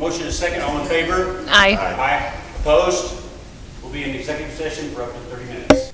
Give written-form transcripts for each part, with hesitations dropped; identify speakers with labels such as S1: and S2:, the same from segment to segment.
S1: Motion is second. All in favor?
S2: Aye.
S1: Aye. Opposed? We'll be in executive session for up to 30 minutes.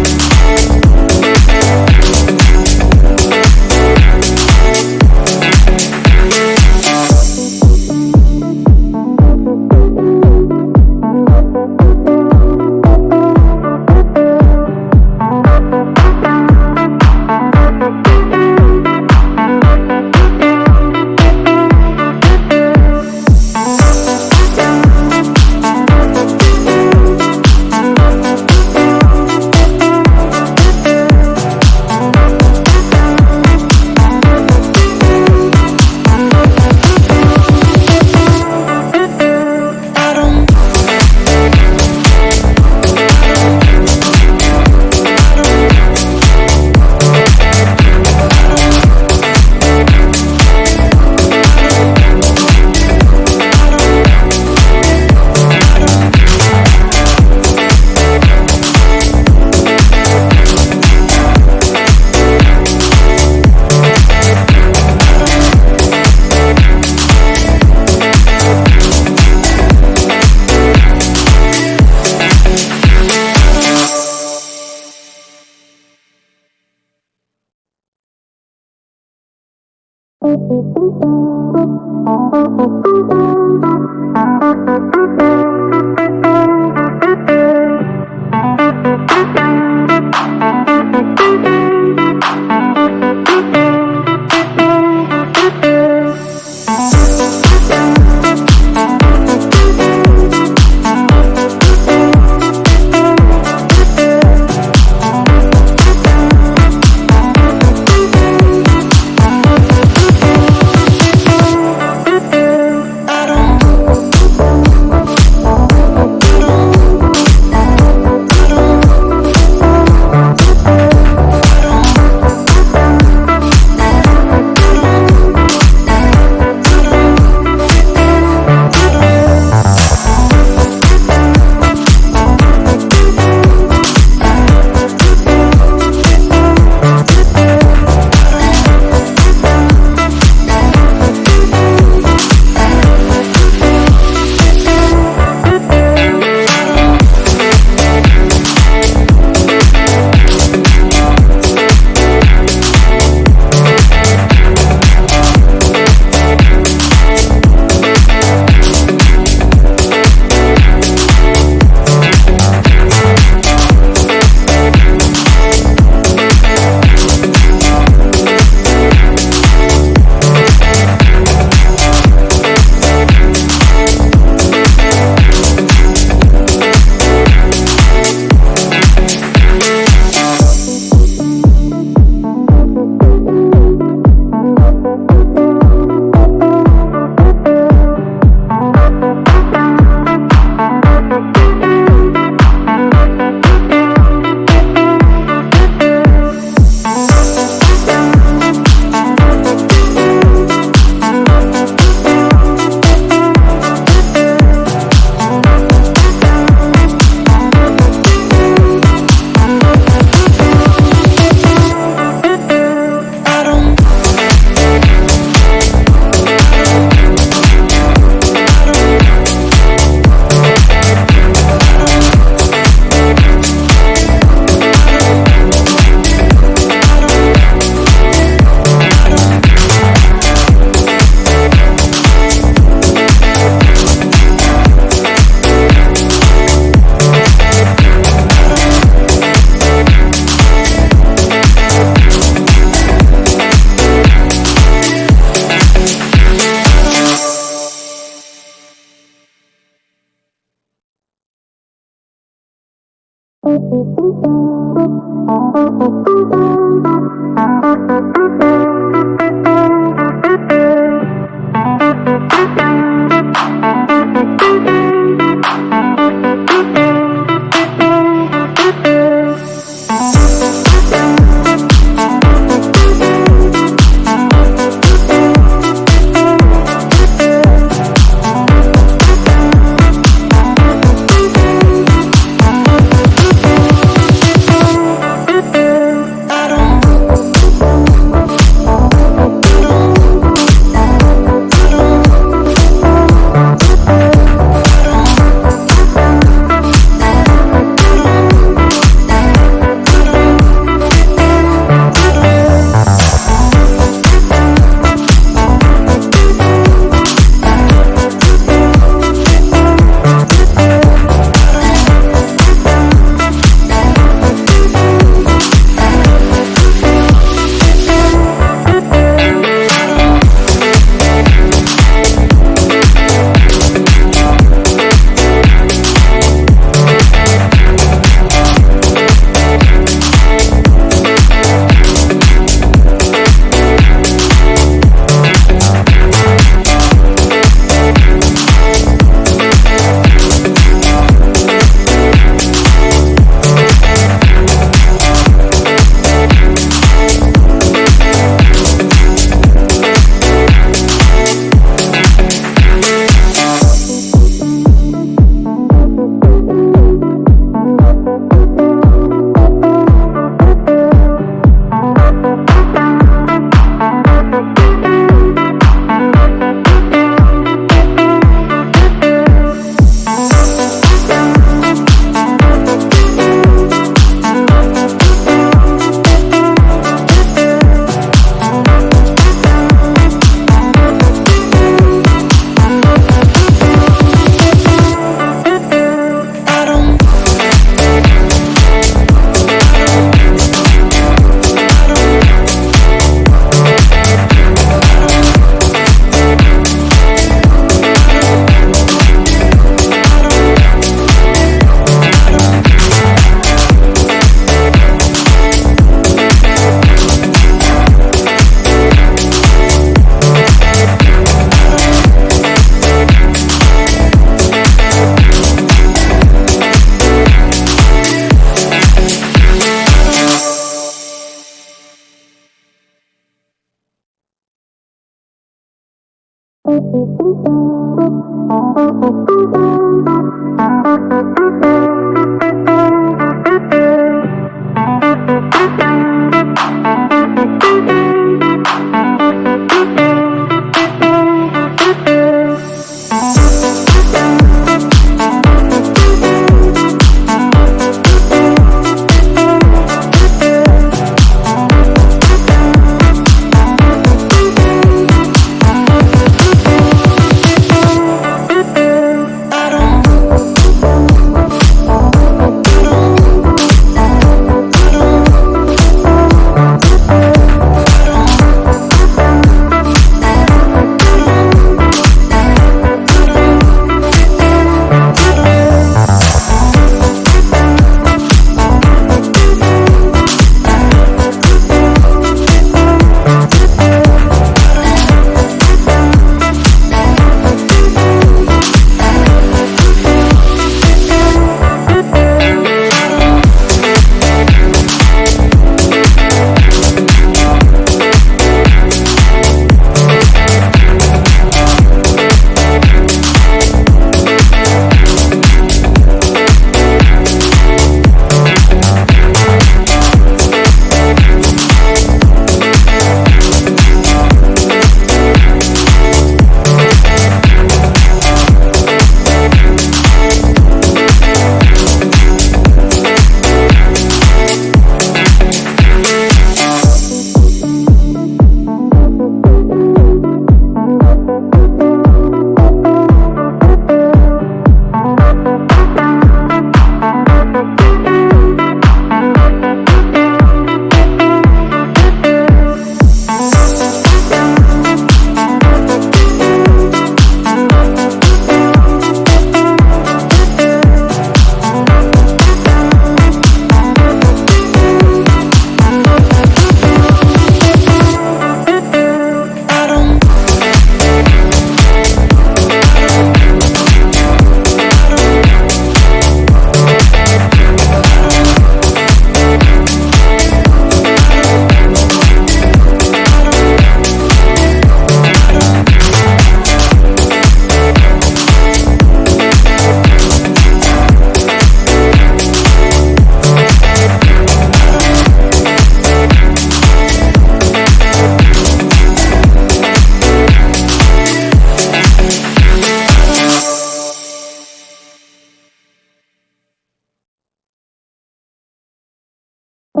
S2: I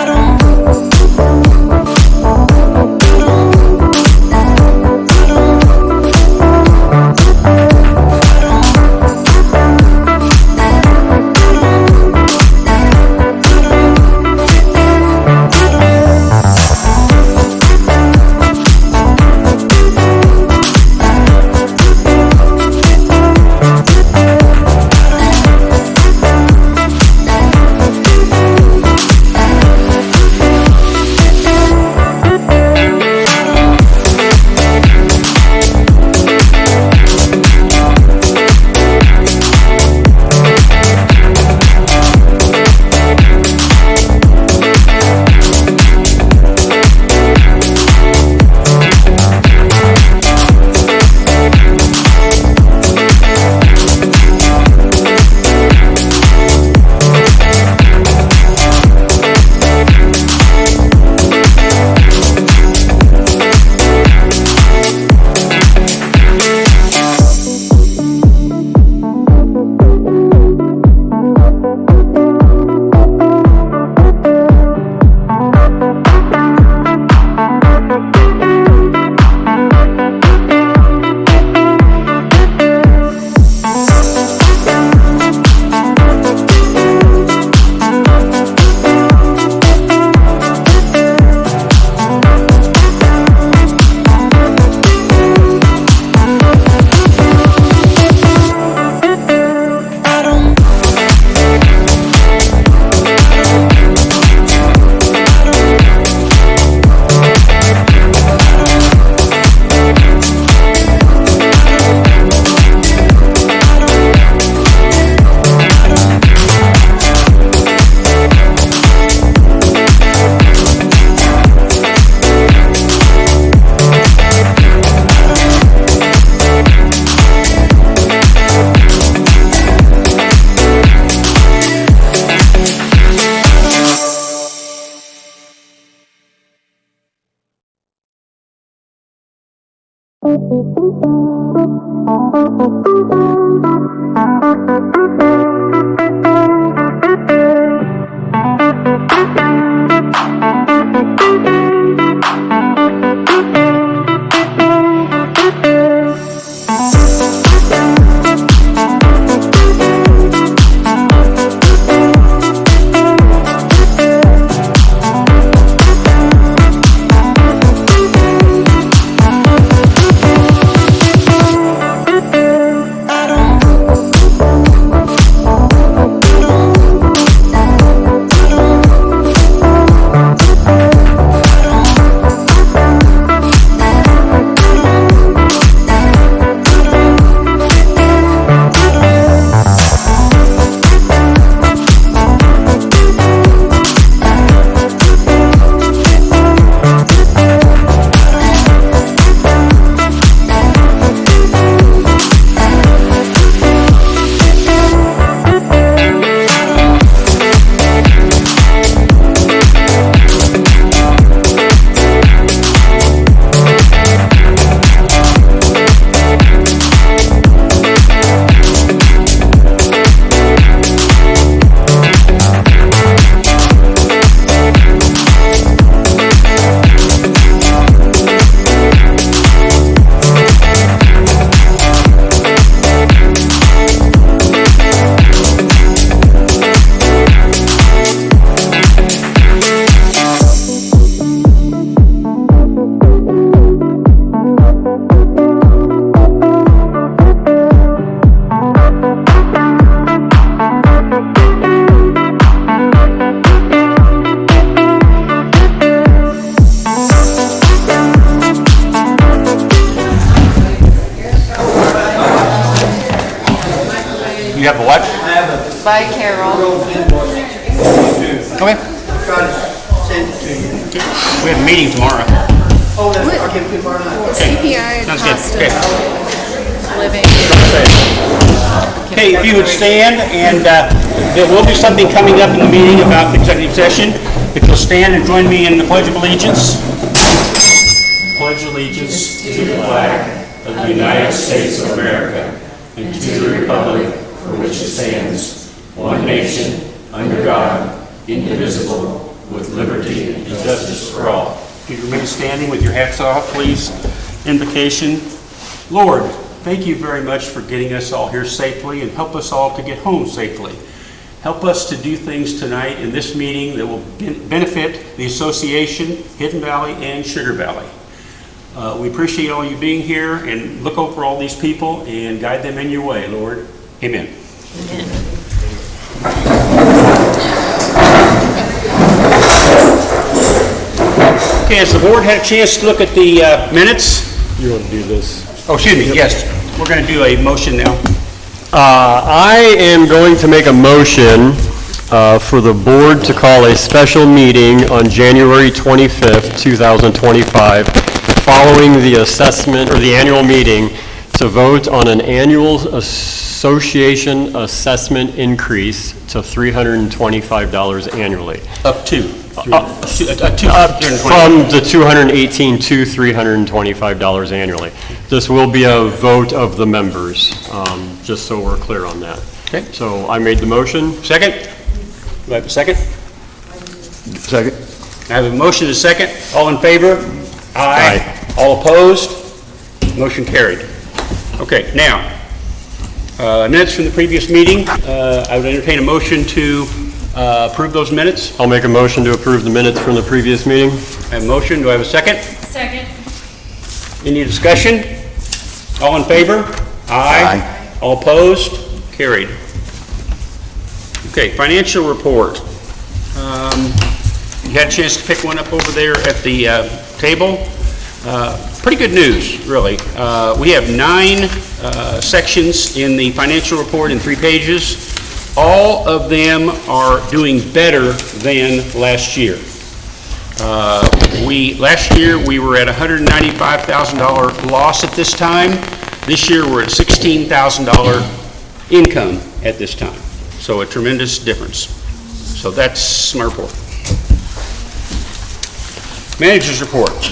S2: don't
S1: You have a what?
S2: By Carol.
S1: Okay. We have a meeting tomorrow.
S3: Oh, that's okay, tomorrow night.
S2: CPI
S1: Sounds good.
S2: cost
S1: Okay.
S2: of living.
S1: Okay, if you would stand, and there will be something coming up in the meeting about the executive session. If you'll stand and join me in the Pledge of Allegiance. Pledge allegiance to the flag of the United States of America and to the republic for which it stands, one nation, under God, indivisible, with liberty and justice for all. If you remain standing with your hats off, please. Invocation. Lord, thank you very much for getting us all here safely, and help us all to get home safely. Help us to do things tonight in this meeting that will benefit the association, Hidden Valley, and Sugar Valley. We appreciate all you being here, and look over all these people and guide them in your way, Lord. Amen.
S2: Amen.
S1: Okay, has the board had a chance to look at the minutes?
S4: You want to do this?
S1: Oh, excuse me, yes. We're going to do a motion now.
S4: I am going to make a motion for the board to call a special meeting on January 25th, 2025, following the assessment, or the annual meeting, to vote on an annual association assessment increase to $325 annually.
S1: Up to.
S4: From the $218 to $325 annually. This will be a vote of the members, just so we're clear on that.
S1: Okay.
S4: So I made the motion.
S1: Second? Do I have a second?
S4: Second.
S1: I have a motion and a second. All in favor?
S4: Aye.
S1: All opposed? Motion carried. Okay, now, minutes from the previous meeting. I would entertain a motion to approve those minutes.
S4: I'll make a motion to approve the minutes from the previous meeting.
S1: I have a motion. Do I have a second?
S2: Second.
S1: Any discussion? All in favor? Aye. All opposed? Carried. Okay, financial report. You had a chance to pick one up over there at the table. Pretty good news, really. We have 9 sections in the financial report in 3 pages. All of them are doing better than last year. Last year we were at $195,000 loss at this time. This year we're at $16,000 income at this time. So a tremendous difference. So that's my report. Manager's report.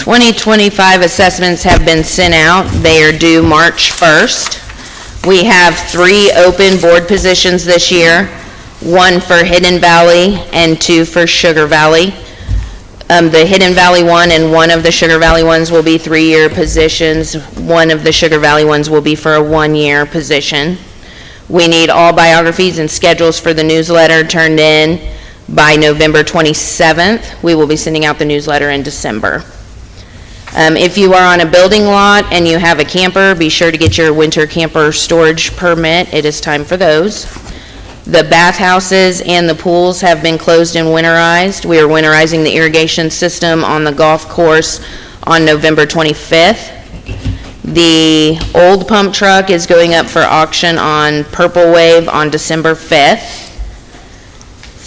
S2: 2025 assessments have been sent out. They are due March 1st. We have 3 open board positions this year, 1 for Hidden Valley and 2 for Sugar Valley. The Hidden Valley one and 1 of the Sugar Valley ones will be 3-year positions. 1 of the Sugar Valley ones will be for a 1-year position. We need all biographies and schedules for the newsletter turned in by November 27th. We will be sending out the newsletter in December. If you are on a building lot and you have a camper, be sure to get your winter camper storage permit. It is time for those. The bathhouses and the pools have been closed and winterized. We are winterizing the irrigation system on the golf course on November 25th. The old pump truck is going up for auction on Purple Wave on December 5th.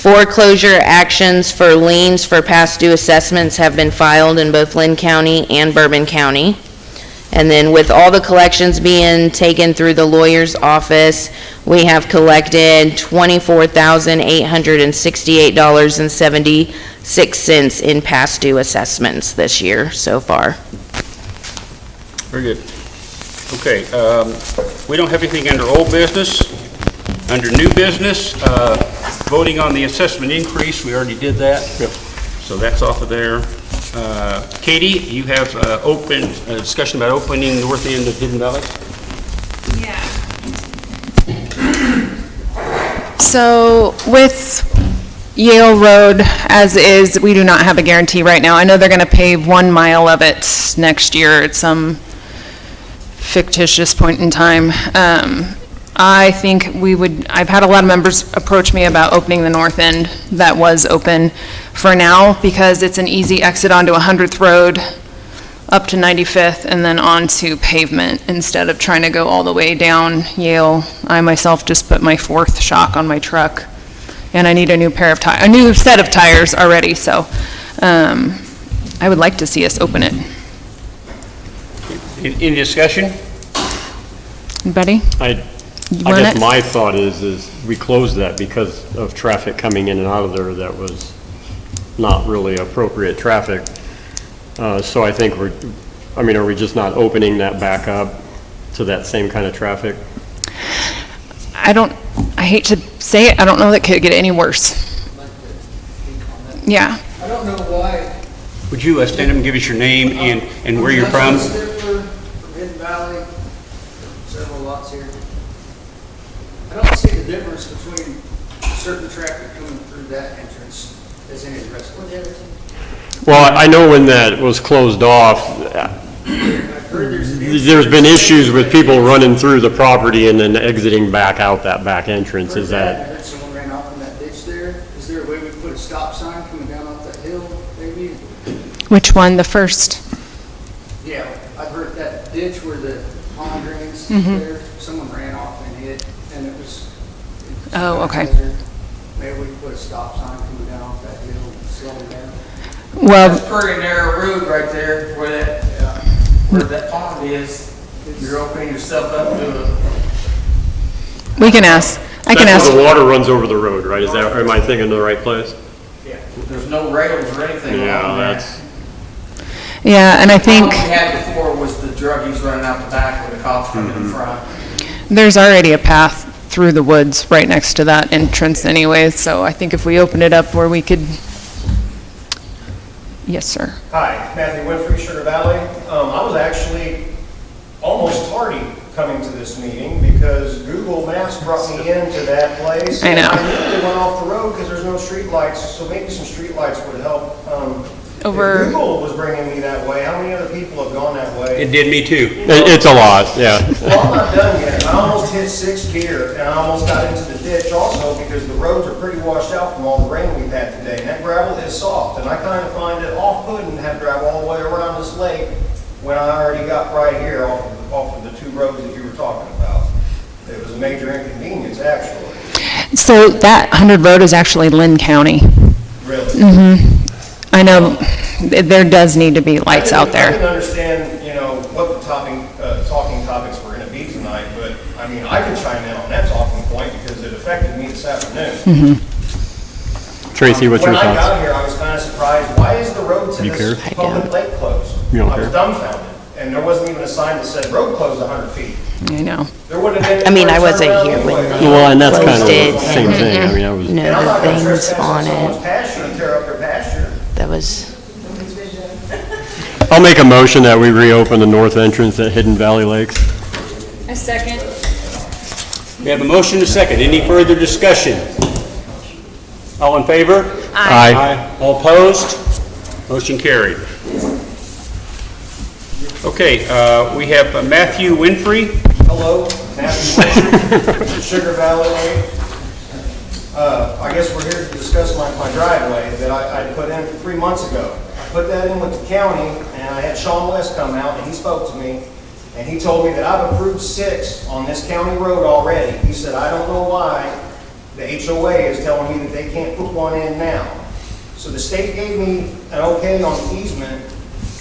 S2: Foreclosure actions for liens for past due assessments have been filed in both Lynn County and Bourbon County. And then with all the collections being taken through the lawyer's office, we have collected $24,868.76 in past due assessments this year so far.
S1: Very good. Okay, we don't have anything under old business. Under new business, voting on the assessment increase, we already did that. Yep. So that's off of there. Katie, you have open discussion about opening the north end of Hidden Valley?
S5: Yeah. So with Yale Road as is, we do not have a guarantee right now. I know they're going to pave 1 mile of it next year at some fictitious point in time. I think I've had a lot of members approach me about opening the north end that was open for now because it's an easy exit onto 100th Road up to 95th and then onto pavement instead of trying to go all the way down Yale. I myself just put my 4th shock on my truck and I need a new set of tires already, so I would like to see us open it.
S1: Any discussion?
S5: Betty?
S4: I guess my thought is we closed that because of traffic coming in and out of there that was not really appropriate traffic. So I think are we just not opening that back up to that same kind of traffic?
S5: I hate to say it, I don't know that it could get any worse. Yeah.
S3: I don't know why.
S1: Would you stand up and give us your name and where you're from?
S3: From Hidden Valley, several lots here. I don't see the difference between certain traffic coming through that entrance as any of the rest of the other.
S4: Well, I know when that was closed off, there's been issues with people running through the property and then exiting back out that back entrance. Is
S3: I
S4: that?
S3: heard someone ran off in that ditch there. Is there a way we can put a stop sign coming down off that hill, maybe?
S5: Which one, the first?
S3: Yeah, I've heard that ditch where the pond drains there, someone ran off and hit, and it was.
S5: Oh, okay.
S3: Maybe we can put a stop sign coming down off that hill and slow it down.
S5: Well,
S6: That's pretty narrow road right there where that pond is. You're opening yourself up to
S5: we can ask. I can
S4: That's
S5: ask.
S4: where the water runs over the road, right? Am I thinking of the right place?
S6: there's no rails or anything
S4: Yeah,
S6: along there.
S4: that's.
S5: Yeah, and I
S6: All
S5: think
S6: we had before was the druggies running out the back with the cops coming in front.
S5: there's already a path through the woods right next to that entrance anyway, so I think if we open it up where we could. Yes, sir.
S7: Hi, Matthew Winfrey, Sugar Valley. I was actually almost tardy coming to this meeting because Google Maps brought me into that place.
S5: I know.
S7: And I knew they went off the road because there's no street lights, so maybe some street lights would help. If Google was bringing me that way, how many other people have gone that way?
S1: It did me too.
S4: It's a lot, yeah.
S7: Well, I'm not done yet. I almost hit 6th gear, and I almost got into the ditch also because the roads are pretty washed out from all the rain we've had today, and that gravel is soft, and I kind of find it off-putting to have to drive all the way around this lake when I already got right here off of the 2 roads that you were talking about. It was a major inconvenience, actually.
S5: So that 100 Road is actually Lynn County.
S7: Really.
S5: I know there does need to be lights out
S7: I
S5: there.
S7: didn't understand, what the talking topics were going to be tonight, but, I mean, I can chime in on that talking point because it affected me this afternoon.
S4: Tracy, what's your
S7: When I
S4: thoughts?
S7: got here, I was kind of surprised, why is the road to
S4: You
S7: this
S4: care?
S7: public lake closed?
S4: You don't
S7: I was
S4: care?
S7: dumbfounded. And there wasn't even a sign that said road closed 100 feet.
S5: I know.
S7: There wouldn't have been.
S2: I mean, I
S7: turn
S2: wasn't
S7: around
S2: here when
S7: anyway.
S2: they
S4: Well, and that's kind of
S2: closed it.
S4: the same thing. I mean, I was,
S7: And I'm
S2: No,
S7: not
S2: the
S7: gonna
S2: things
S7: trespass
S2: on
S7: someone's
S2: it,
S7: pasture and tear up their pasture.
S2: that was,
S4: I'll make a motion that we reopen the north entrance at Hidden Valley Lakes.
S8: A second.
S1: We have a motion and a second. Any further discussion? All in favor?
S4: Aye.
S1: All opposed? Motion carried. Okay, we have Matthew Winfrey.
S7: Hello, Matthew Winfrey, Sugar Valley Lake. I guess we're here to discuss my driveway that I put in 3 months ago. I put that in with the county, and I had Sean West come out, and he spoke to me, and he told me that I've approved 6 on this county road already. He said, I don't know why the HOA is telling me that they can't put one in now. So the state gave me an okay on the easement,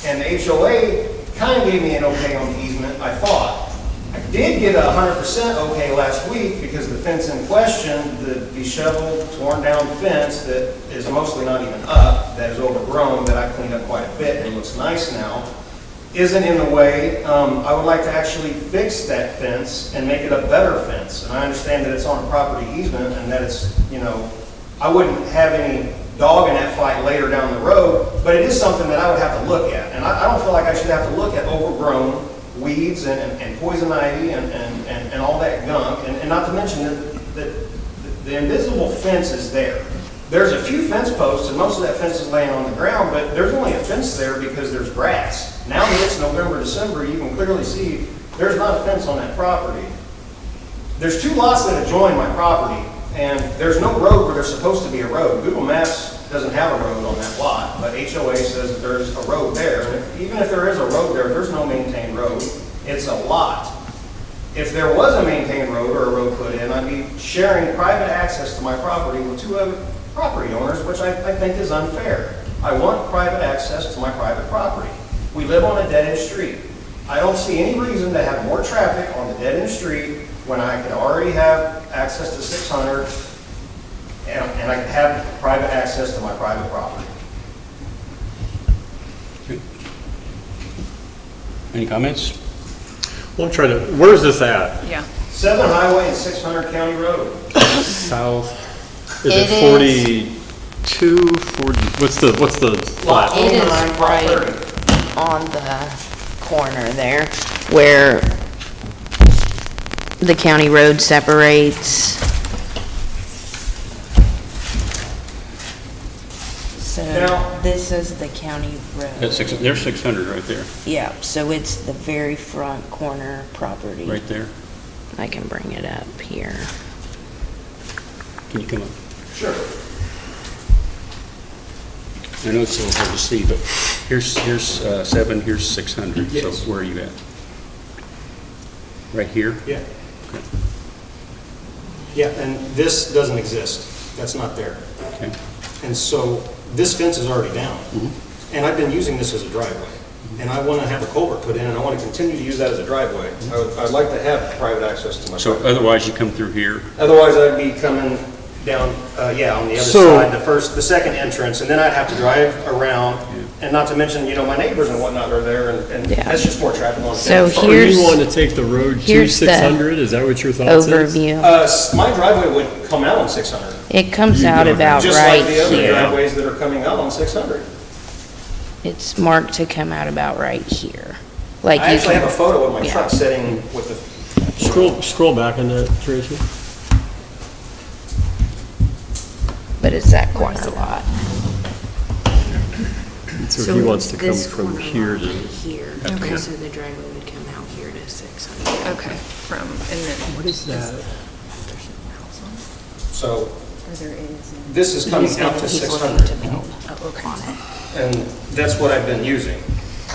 S7: and the HOA kind of gave me an okay on the easement, I thought. I did get a 100% okay last week because the fence in question, the disheveled, torn down fence that is mostly not even up, that is overgrown, that I cleaned up quite a bit and looks nice now, isn't in the way. I would like to actually fix that fence and make it a better fence. And I understand that it's on a property easement and that it's, I wouldn't have any dog in that fight later down the road, but it is something that I would have to look at. And I don't feel like I should have to look at overgrown weeds and poison ivy and all that gunk. And not to mention that the invisible fence is there. There's a few fence posts, and most of that fence is laying on the ground, but there's only a fence there because there's grass. Now that it's November, December, you can clearly see there's not a fence on that property. There's 2 lots that adjoin my property, and there's no road where there's supposed to be a road. Google Maps doesn't have a road on that lot, but HOA says that there's a road there. And even if there is a road there, there's no maintained road. It's a lot. If there was a maintained road or a road put in, I'd be sharing private access to my property with 2 other property owners, which I think is unfair. I want private access to my private property. We live on a dead-end street. I don't see any reason to have more traffic on the dead-end street when I could already have access to 600 and I could have private access to my private property.
S1: Any comments?
S4: Well, I'm trying to, where's this at?
S5: Yeah.
S7: 7 Highway and 600 County Road.
S4: South? Is
S2: It
S4: it 42, 40, what's the
S7: Lot
S4: lot?
S2: It is
S7: 29, Lot
S2: right
S7: 30.
S2: on the corner there where the county road separates. So
S7: Now-
S2: this is the county
S1: That's
S2: road.
S1: there's 600 right there,
S2: Yeah, so it's the very front corner property.
S1: right there.
S2: I can bring it up here.
S1: Can you come up?
S7: Sure.
S1: I know it's a little hard to see, but here's 7, here's 600. So
S7: Yes.
S1: where are you at? Right here?
S7: Yeah. Yeah, and this doesn't exist. That's not there.
S1: Okay.
S7: And so this fence is already down. And I've been using this as a driveway. And I want to have a culvert put in, and I want to continue to use that as a driveway. I'd like to have private access to my
S1: So
S7: property.
S1: otherwise you come through here.
S7: Otherwise, I'd be coming down, on the other
S4: So-
S7: side, the second entrance, and then I'd have to drive around. And not to mention, my neighbors and whatnot are there, and
S2: Yeah.
S7: that's just more traffic on the
S2: So
S7: fence.
S4: Or
S2: here's
S4: you want to take the road to
S2: here's the
S4: 600? Is that what your thoughts is?
S2: overview.
S7: My driveway would come out on 600,
S2: It comes out about
S7: just
S2: right
S7: like the other
S2: here.
S7: driveways that are coming out on 600.
S2: It's marked to come out about right here. Like
S7: I
S2: you
S7: actually have a
S2: can,
S7: photo of my
S2: yeah.
S7: truck sitting with the,
S4: Scroll back on that, Tracy.
S2: but it's that corner lot.
S4: So he wants to come
S2: this
S4: from
S2: corner
S4: here
S2: lot
S4: to,
S2: right here.
S5: Okay.
S2: So the driveway would come out here to 600.
S5: Okay, and then,
S4: what is that?
S7: so
S5: or there is.
S7: this is coming out to
S2: He's looking
S7: 600.
S2: to build on it.
S7: And that's what I've been using.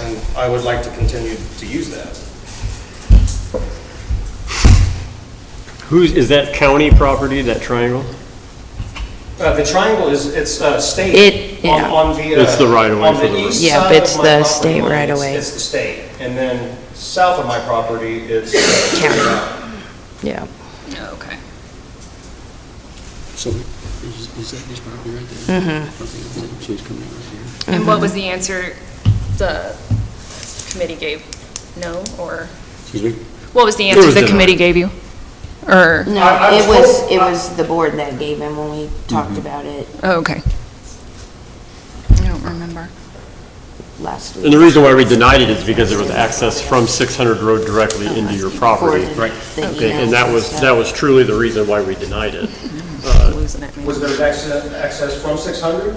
S7: And I would like to continue to use that.
S4: Is that county property, that triangle?
S7: The triangle it's state.
S2: It- yeah.
S7: On the.
S4: It's the right of way
S7: on
S4: for the
S7: east
S2: road. Yeah,
S7: side
S2: it's
S7: of my
S2: the
S7: property
S2: state
S7: line,
S2: right of way.
S7: It's the state. And then south of my property, it's.
S2: Yeah.
S5: Okay.
S1: So is that his property right there? Mm-hmm. So he's coming out right here.
S5: And what was the answer, the committee gave? No, or,
S1: Excuse me?
S5: what was the
S4: It
S5: answer
S4: was
S5: the
S4: denied.
S5: committee gave you? Or,
S2: No,
S7: I was told-
S2: it was the board that gave him when we talked about it
S5: oh, okay. I don't remember.
S2: last
S4: And
S2: week.
S4: the reason why we denied it is because there was access from 600 Road directly into your property.
S1: Right.
S4: Okay, and that was truly the reason why we denied it.
S5: Losing it, maybe.
S7: Was there access from 600?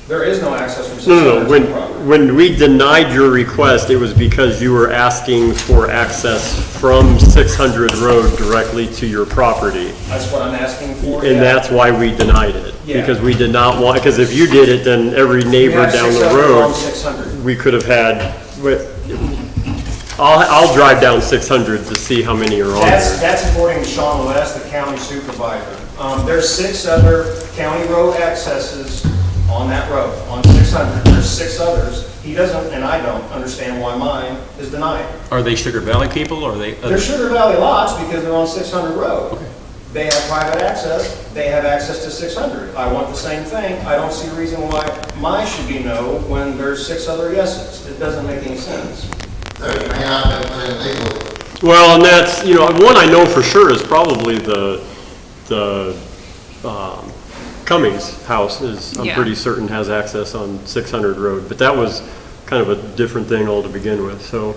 S7: There is no access from 600
S4: No,
S7: to
S4: no,
S7: the property.
S4: when we denied your request, it was because you were asking for access from 600 Road directly to your property.
S7: That's what I'm asking for.
S4: And
S7: yeah.
S4: that's why we denied it.
S7: Yeah.
S4: Because we did not want, because if you did it, then every
S7: We
S4: neighbor
S7: have
S4: down the
S7: 600
S4: road,
S7: on 600.
S4: we could have had, I'll drive down 600 to see how many are on there.
S7: That's according to Sean West, the county supervisor. There's 6 other county road accesses on that road, on 600. There's 6 others. He doesn't, and I don't understand why mine is denied.
S1: Are they Sugar Valley people, or are they?
S7: They're Sugar Valley lots because they're on 600 Road. They have private access, they have access to 600. I want the same thing. I don't see a reason why mine should be no when there's 6 other yeses. It doesn't make any sense.
S8: So you may not have put in legally.
S4: Well, and that's, one I know for sure is probably the Cummings house is, I'm
S5: Yeah.
S4: pretty certain has access on 600 Road, but that was kind of a different thing all to begin with, so.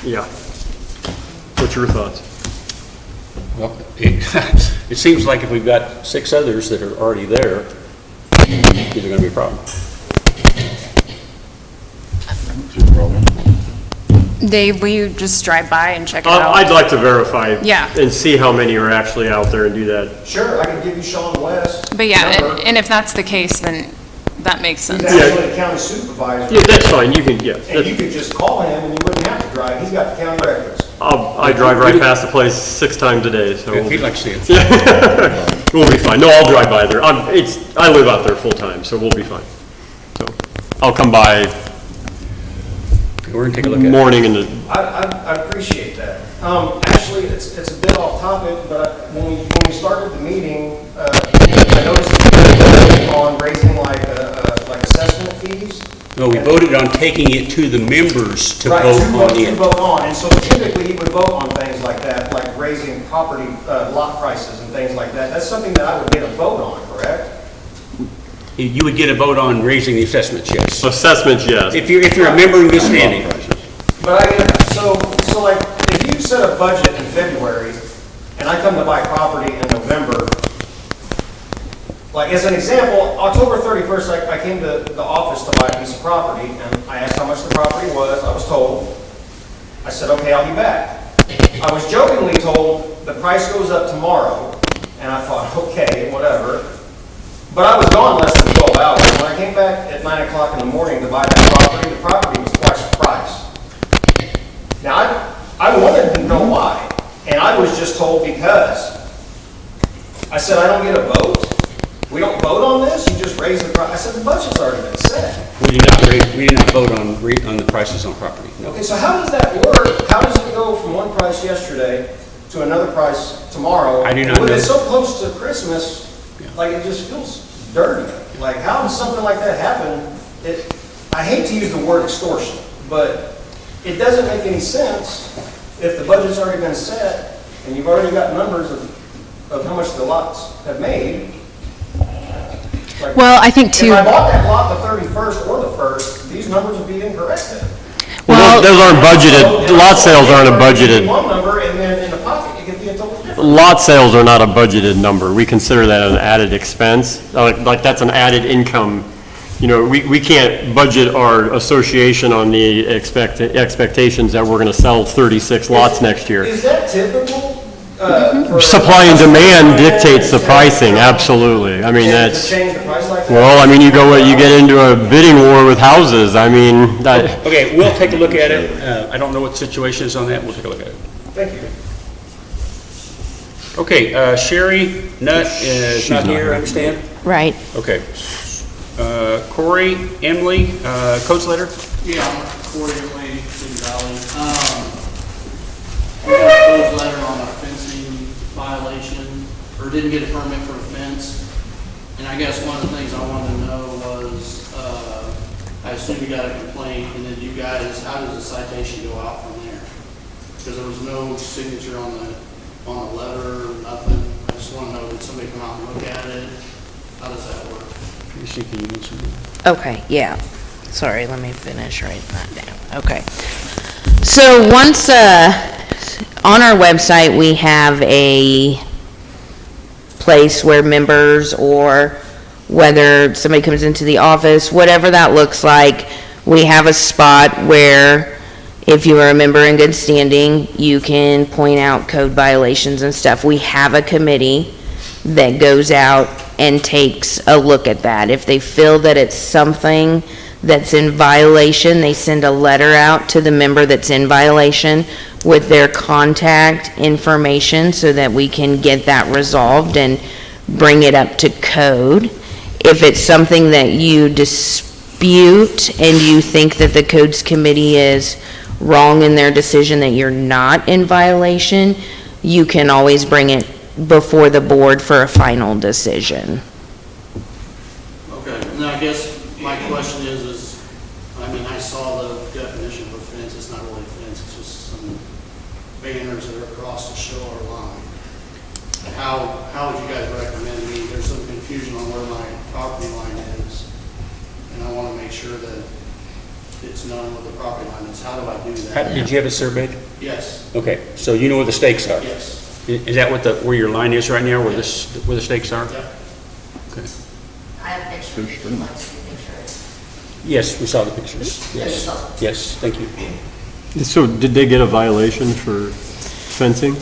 S4: Yeah. What's your thoughts?
S1: Well, it seems like if we've got 6 others that are already there, these are gonna be a problem.
S5: Dave, will you just drive by and check it out?
S4: I'd like to verify.
S5: Yeah.
S4: And see how many are actually out there and do that.
S7: Sure, I can give you Sean West.
S5: But yeah,
S7: number.
S5: and if that's the case, then that makes sense.
S7: He's actually the county supervisor.
S4: Yeah, that's fine, you can, yeah.
S7: And you could just call him and you wouldn't have to drive. He's got the county records.
S4: I drive right past the place 6 times a day, so
S1: He'd like to see it.
S4: we'll be fine. No, I'll drive by there. I live out there full time, so we'll be fine. So I'll come by
S1: We're gonna take a look at it.
S4: morning and
S7: I appreciate that. Actually, it's a bit off topic, but when we started the meeting, I noticed that we were on raising like assessment fees.
S1: No, we voted on taking it to the members to
S7: Right,
S1: vote on
S7: to
S1: it.
S7: vote on, and so typically you would vote on things like that, like raising property, lot prices and things like that. That's something that I would get a vote on, correct?
S1: You would get a vote on raising the assessments, yes.
S4: assessments, yes.
S1: If you're a member in good standing.
S7: But so like, if you set a budget in February, and I come to buy property in November, like as an example, October 31st, I came to the office to buy a piece of property, and I asked how much the property was, I was told. I said, okay, I'll be back. I was jokingly told, the price goes up tomorrow, and I thought, okay, whatever. But I was gone less than 12 hours. When I came back at 9 o'clock in the morning to buy that the property was twice the price. Now, I wanted to know why, and I was just told because. I said, I don't get a vote? We don't vote on this? You just raise the price? I said, the budget's already been set.
S1: We did not vote on the prices on property. No.
S7: Okay, so how does that work? How does it go from one price yesterday to another price tomorrow?
S1: I do not
S7: When
S1: know.
S7: it's so close to Christmas, like it just feels dirty. Like how does something like that happen? I hate to use the word extortion, but it doesn't make any sense if the budget's already been set and you've already got numbers of how much the lots have made. Like,
S5: Well, I think too.
S7: if I bought that lot the 31st or the 1st, these numbers would be incorrect then.
S4: Well, those aren't budgeted, lot sales aren't a budgeted,
S7: One number, and then in the pocket, it could be a total different.
S4: lot sales are not a budgeted number. We consider that an added expense, like that's an added income. We can't budget our association on the expectations that we're gonna sell 36 lots next year.
S7: Is that typical?
S4: Supply and demand dictates the pricing, absolutely. I mean,
S7: To
S4: that's,
S7: change the price like that?
S4: well, I mean, you get into a bidding war with houses, I mean, that,
S1: Okay, we'll take a look at it. I don't know what the situation is on that. We'll take a look at it.
S7: Thank you.
S1: Okay, Sherry Nutt is not here, I understand?
S2: Right.
S1: Okay. Corey, Emily, coach letter?
S9: Yeah, I'm Corey Emily, Cedar Valley. We got a closed letter on a fencing violation, or didn't get a permit for a fence. And I guess one of the things I wanted to know was, I assume you got a complaint, and then you guys, how does the citation go out from there? Because there was no signature on the letter, nothing. I just want to know, did somebody come out and look at it? How does that work?
S1: Let me see if you mention it.
S2: Okay, yeah. Sorry, let me finish writing that down. Okay. So once, on our website, we have a place where members, or whether somebody comes into the office, whatever that looks like, we have a spot where if you are a member in good standing, you can point out code violations and stuff. We have a committee that goes out and takes a look at that. If they feel that it's something that's in violation, they send a letter out to the member that's in violation with their contact information so that we can get that resolved and bring it up to code. If it's something that you dispute and you think that the codes committee is wrong in their decision, that you're not in violation, you can always bring it before the board for a final decision.
S9: Okay, now I guess my question is, I mean, I saw the definition of a fence, it's not really a fence, it's just some banners that are across the shore line. How would you guys recommend me, there's some confusion on where my property line is, and I want to make sure that it's known what the property line is. How do I do that?
S1: Did you have it surveyed?
S9: Yes,
S1: Okay, so you know where the stakes are?
S9: yes.
S1: Is that where your line is right now, where the stakes are?
S9: Yep.
S1: Okay.
S10: I have pictures, if you'd like to see pictures.
S1: Yes, we saw the pictures. Yes, yes, thank you.
S4: So did they get a violation for fencing?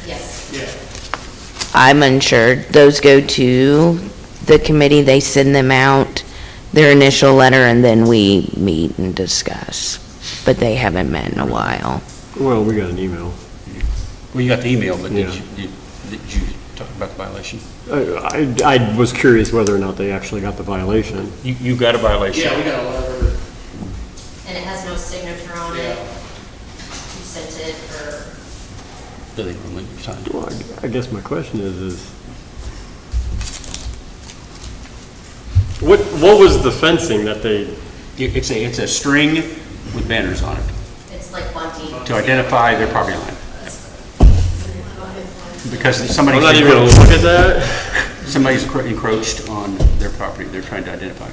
S10: Yes.
S9: Yeah.
S2: I'm unsure. Those go to the committee, they send them out, their initial letter, and then we meet and discuss. But they haven't met in a while.
S4: Well, we got an email.
S1: Well, you got the email, but
S4: Yeah.
S1: did you talk about the violation?
S4: I was curious whether or not they actually got the violation.
S1: You got a violation?
S9: Yeah, we got a letter.
S10: And it has no signature on it.
S9: Yeah.
S10: You sent it, or
S1: Do they normally sign?
S4: Well, I guess my question is what was the fencing that they,
S1: It's a string with banners on it
S10: it's like bunting.
S1: to identify their property line. Because somebody's
S4: I'm not even gonna look at that.
S1: somebody's encroached on their property, they're trying to identify.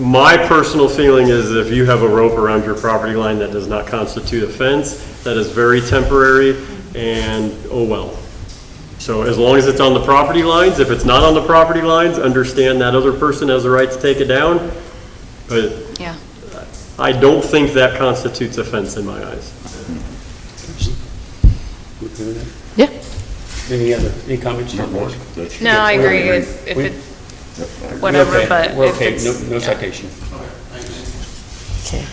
S4: My personal feeling is if you have a rope around your property line that does not constitute a fence, that is very temporary, and oh well. So as long as it's on the property lines, if it's not on the property lines, understand that other person has the right to take it down, but
S5: Yeah.
S4: I don't think that constitutes a fence in my eyes.
S2: Yeah.
S1: Any comments from the board?
S5: No, I agree, if it, whatever,
S1: We're okay.
S5: but
S1: We're
S5: if
S1: okay,
S5: it's.
S1: no citation.
S9: Okay, thanks.
S2: Okay.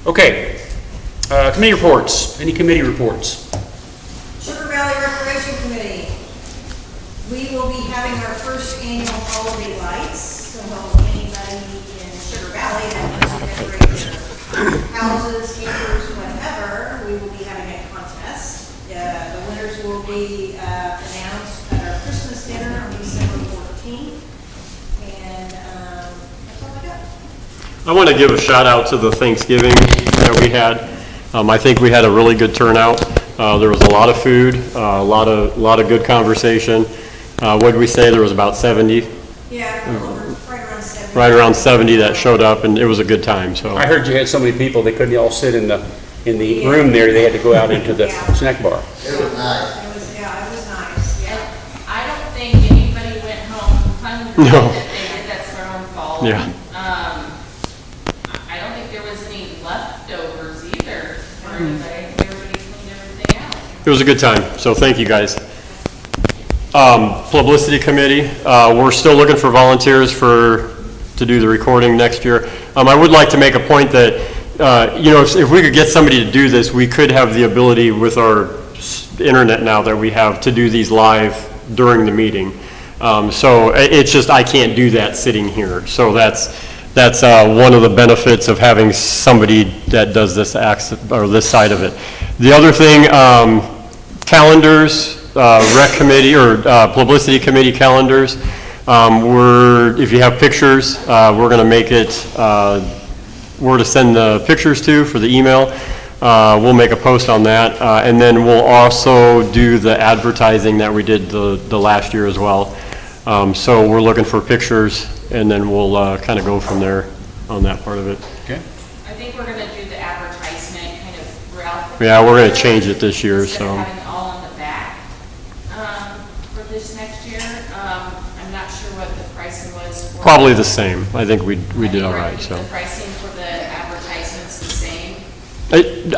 S1: Okay, committee reports, any committee reports?
S11: Sugar Valley Recreation Committee, we will be having our first annual holiday lights, so anybody in Sugar Valley that wants to decorate their houses, campers, whatever, we will be having a contest. The winners will be announced at our Christmas dinner on December 14th, and that's all I got.
S4: I want to give a shout out to the Thanksgiving that we had. I think we had a really good turnout. There was a lot of food, a lot of good conversation. What did we say? There was about 70,
S11: Yeah, right around 7.
S4: right around 70 that showed up, and it was a good time. So
S1: I heard you had so many people, they couldn't all sit in the room there, they had to go out into the snack bar.
S8: It was nice.
S11: It was nice, yeah.
S10: I don't think anybody went home hungry
S4: No.
S10: that they did, that's their own fault.
S4: Yeah.
S10: I don't think there was any leftovers either for anybody. I think everybody cleaned everything out.
S4: it was a good time. So thank you guys. Publicity committee, we're still looking for volunteers to do the recording next year. I would like to make a point that, if we could get somebody to do this, we could have the ability with our internet now that we have to do these live during the meeting. So it's just, I can't do that sitting here. So that's one of the benefits of having somebody that does this this side of it. The other thing, calendars, rec committee or publicity committee calendars. If you have pictures, we're going to make it, where to send the pictures to for the email. We'll make a post on that, and then we'll also do the advertising that we did the last year as well. So we're looking for pictures, and then we'll kind of go from there on that part of it.
S1: Okay.
S10: I think we're gonna do the advertisement kind of throughout. the
S4: Yeah, we're going to
S10: year,
S4: change it this year,
S10: instead of
S4: so.
S10: having it all on the back, for this next year. I'm not sure what the pricing was for.
S4: Probably the same. I think we
S10: I
S4: did
S10: think
S4: all
S10: we're gonna
S4: right,
S10: keep
S4: so.
S10: The pricing for the advertisements the same.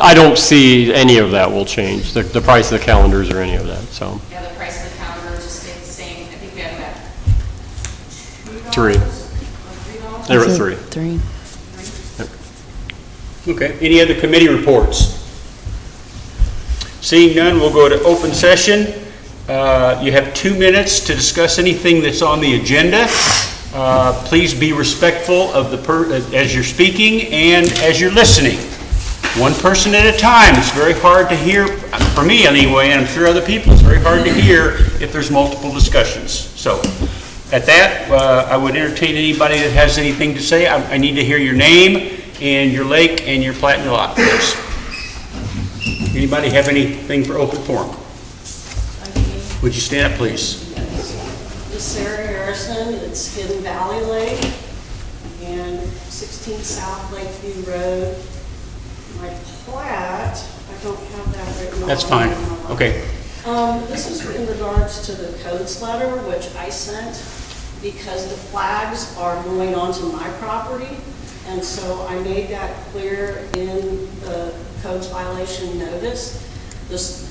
S4: I don't see any of that will change, the price of the calendars or any of that, so.
S10: Yeah, the price of the calendar just stayed the same. I think we have about $2.
S4: Three.
S10: Or $3.
S4: They were at 3.
S2: 3.
S1: Okay, any other committee reports? Seeing none, we'll go to open session. You have 2 minutes to discuss anything that's on the agenda. Please be respectful of as you're speaking and as you're listening. One person at a time. It's very hard to hear, for me anyway, and I'm sure other people, it's very hard to hear if there's multiple discussions. So, at that, I would entertain anybody that has anything to say. I need to hear your name and your lake and your plat and your lot, please. Anybody have anything for open forum? Would you stand up, please?
S12: This is Sarah Harrison, it's Hidden Valley Lake, and 16 South Lakeview Road. My plat, I don't have that written on.
S1: That's fine. Okay.
S12: This is in regards to the codes letter, which I sent, because the flags are going onto my property, and so I made that clear in the codes violation notice.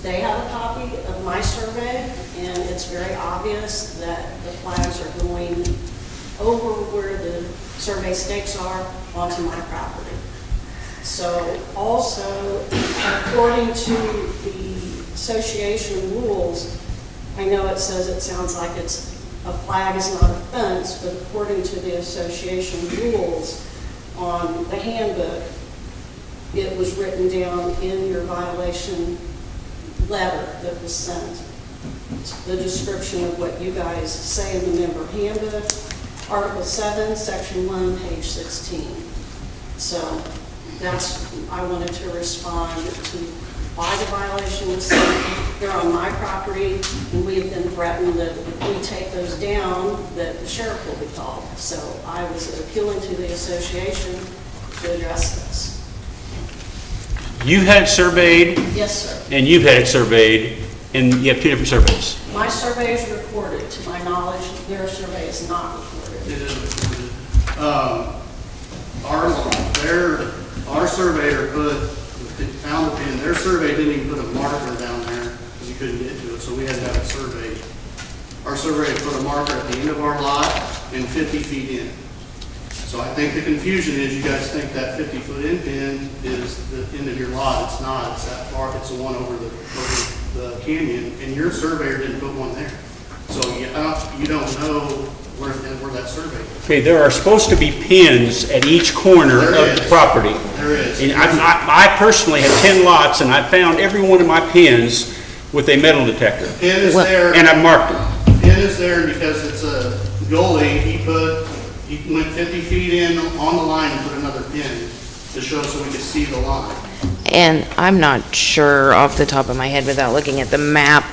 S12: They have a copy of my survey, and it's very obvious that the flags are going over where the survey stakes are onto my property. So also, according to the association rules, I know it says it sounds like a flag is not a fence, but according to the association rules on the handbook, it was written down in your violation letter that was sent. It's the description of what you guys say in the member handbook, Article 7, Section 1, page 16. So I wanted to respond to why the violation was sent. They're on my property, and we have been threatened that if we take those down, that the sheriff will be called. So I was appealing to the association to address this.
S1: You had it surveyed,
S12: Yes, sir.
S1: and you've had it surveyed, and you have 2 different surveys.
S12: My survey is recorded. To my knowledge, their survey is not recorded.
S9: It is recorded. Our surveyor found the pin. Their survey didn't even put a marker down there because you couldn't get to it, so we had to have it surveyed. Our surveyor put a marker at the end of our lot and 50 feet in. So I think the confusion is you guys think that 50-foot in pin is the end of your lot. It's not. It's that far. It's the one over the canyon, and your surveyor didn't put one there. So you don't know where that survey is.
S1: Okay, there are supposed to be pins at each corner of the property.
S9: There is.
S1: And I personally have 10 lots, and I found every one of my pins with a metal detector.
S9: Pin is there.
S1: And I marked them.
S9: Pin is there because it's a goalie. He went 50 feet in on the line and put another pin to show so we could see the line.
S2: And I'm not sure off the top of my head without looking at the map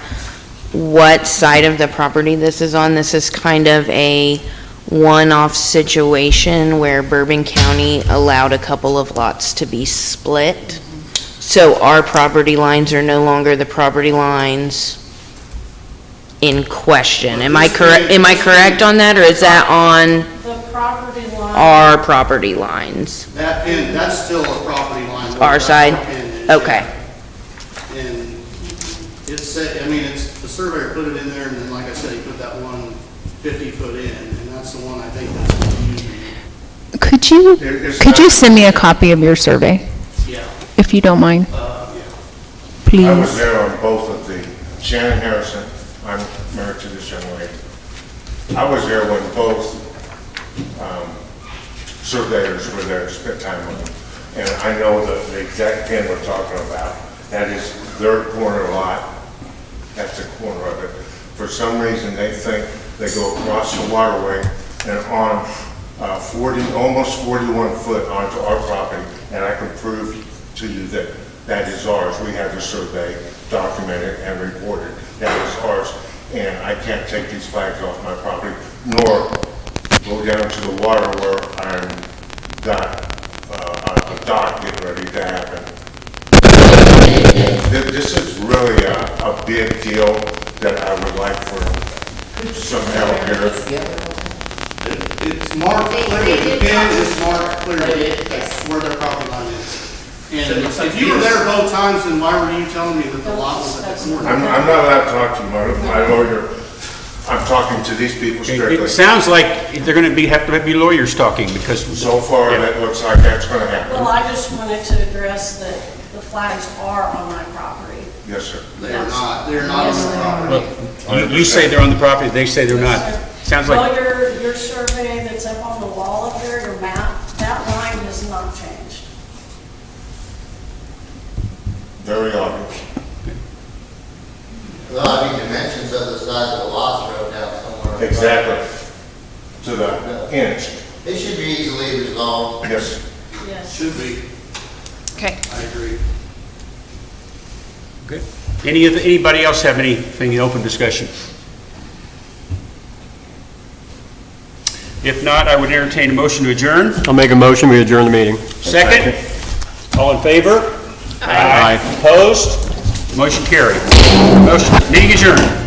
S2: what side of the property this is on. This is kind of a one-off situation where Bourbon County allowed a couple of lots to be split. So our property lines are no longer the property lines in question. Am I correct on that, or is that on
S12: The property line.
S2: our property lines?
S9: That pin, that's still a property line.
S2: Our side?
S9: Pin is,
S2: Okay.
S9: And it's, the surveyor put it in there, and then, like I said, he put that one 50-foot in, and that's the one I think that's confusing.
S5: Could you send me a copy of your survey,
S9: Yeah.
S5: if you don't mind?
S9: Yeah.
S5: Please.
S8: I was there on both of the, Shannon Harrison, I'm married to this young lady. I was there when both surveyors were there to spend time with them. And I know the exact pin we're talking about. That is their corner lot. at the corner of it. For some reason, they think they go across the waterway and on 40, almost 41 foot onto our property, and I can prove to you that that is ours. We have the survey documented and reported. That is ours, and I can't take these flags off my property, nor go down to the water where I've got a dock getting ready to happen. This is really a big deal that I would like for some help here.
S9: It's marked clearly, the pin is marked clearly where their property line is. And if you were there both times, then why were you telling me that the lot was at the corner?
S8: I'm not allowed to talk to you, my lawyer. I'm talking to these people strictly.
S1: It sounds like they're going to have to be lawyers talking, because
S8: So far, that looks like that's going to
S12: Well,
S8: happen.
S12: I just wanted to address that the flags are on my property.
S8: Yes, sir.
S9: They're not on the property.
S1: you say they're on the property, they say they're not. Sounds like,
S12: Well, your survey that's up on the wall up there, your map, that line has not changed.
S8: Very obvious.
S13: Well, I mean, dimensions of the size of the lots wrote down somewhere.
S8: Exactly. To the inch.
S13: It should be easily resolved.
S8: Yes.
S12: Yes.
S9: Should be,
S5: Okay.
S9: I agree.
S1: good. Anybody else have anything in open discussion? If not, I would entertain a motion to adjourn.
S4: I'll make a motion, we adjourn the meeting.
S1: Second? All in favor? Aye. Opposed? Motion carried. Meeting adjourned.